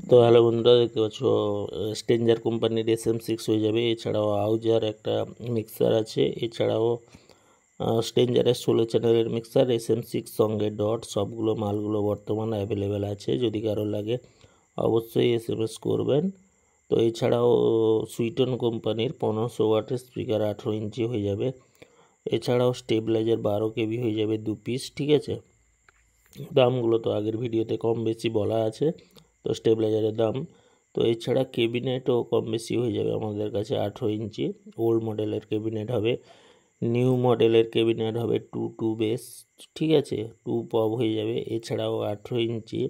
তো হ্যালো বন্ধুরা, দেখতে পাচ্ছ স্ট্রেঞ্জার কোম্পানির SM6 হয়ে যাবে। এছাড়াও আউজার একটা মিক্সার আছে, এছাড়াও স্ট্রেঞ্জারের 16 চ্যানেলের মিক্সার SM6 সঙ্গে ডট সবগুলো মালগুলো বর্তমানে অ্যাভেলেবেল আছে। যদি কারো লাগে অবশ্যই SMS করবেন। তো এছাড়াও সুইটন কোম্পানির 1500 ওয়াটের স্পিকার 18 ইঞ্চি হয়ে যাবে। এছাড়াও স্টেবিলাইজার 12 KB হয়ে যাবে 2 পিস। ঠিক আছে, দামগুলো তো আগের ভিডিওতে কম বেশি বলা আছে। তো স্টেবিলাইজারের দাম তো এছাড়া ক্যাবিনেটও কম বেশি হয়ে যাবে আমাদের কাছে। 18 ইঞ্চি ওল্ড মডেলের ক্যাবিনেট হবে, নিউ মডেলের ক্যাবিনেট হবে 2 বেস। ঠিক আছে, 2 পপ হয়ে যাবে। এছাড়াও 18 ইঞ্চি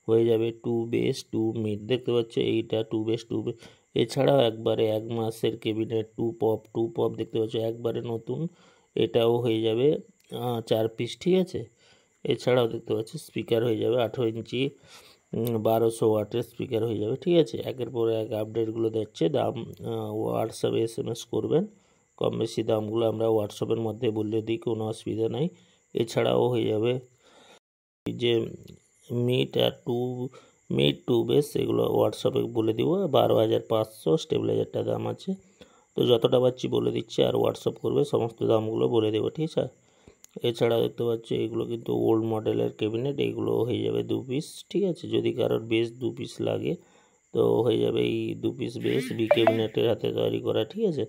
হয়ে যাবে 2 বেস 2 মিড। দেখতে পাচ্ছ এইটা 2 বেস 2 বেস। এছাড়াও একবারে 1 মাসের ক্যাবিনেট 2 পপ দেখতে পাচ্ছ একবারে নতুন, এটাও হয়ে যাবে 4 পিস। ঠিক আছে, এছাড়াও দেখতে পাচ্ছি স্পিকার হয়ে যাবে 18 ইঞ্চি 1200 ওয়াটের স্পিকার হয়ে যাবে। ঠিক আছে, একের পর এক আপডেটগুলো দিচ্ছে। দাম হোয়াটসঅ্যাপে SMS করবেন, কম বেশি দামগুলো আমরা হোয়াটসঅ্যাপের মধ্যে বললে দিই, কোনো অসুবিধা নাই। এছাড়াও হয়ে যাবে যে মিড টু বেস, এগুলো হোয়াটসঅ্যাপে বলে দিব। 12,500 স্টেবিলাইজারটা দাম আছে। তো যতটা পাচ্ছি বলে দিচ্ছি, আর হোয়াটসঅ্যাপ করবে সমস্ত দামগুলো বলে দেবো। ঠিক আছে, এছাড়াও দেখতে পাচ্ছ এগুলো কিন্তু ওল্ড মডেলের ক্যাবিনেট, এগুলো হয়ে যাবে 2 পিস। ঠিক আছে, যদি কারোর বেস 2 পিস লাগে তো হয়ে যাবে এই 2 পিস বেস বি ক্যাবিনেটের হাতে তৈরি করা। ঠিক আছে,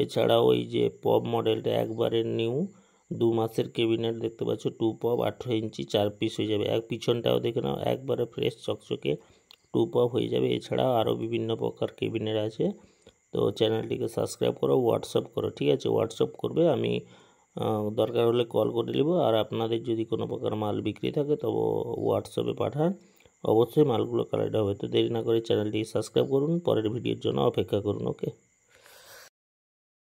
এছাড়াও ওই যে পপ মডেলটা একবারে নিউ 2 মাসের ক্যাবিনেট দেখতে পাচ্ছ 2 পপ 18 ইঞ্চি 4 পিস হয়ে যাবে। পিছনটাও দেখে নাও একবারে ফ্রেশ চকচকে 2 পপ হয়ে যাবে। এছাড়াও আরও বিভিন্ন প্রকার ক্যাবিনেট আছে। তো চ্যানেলটিকে সাবস্ক্রাইব করো, হোয়াটসঅ্যাপ করো। ঠিক আছে, হোয়াটসঅ্যাপ করবে, আমি দরকার হলে কল করে নেব। আর আপনাদের যদি কোনো প্রকার মাল বিক্রি থাকে তবে হোয়াটসঅ্যাপে পাঠান, অবশ্যই মালগুলো কালেক্ট হবে। তো দেরি না করে চ্যানেলটি সাবস্ক্রাইব করুন, পরের ভিডিওর জন্য অপেক্ষা করুন। ওকে।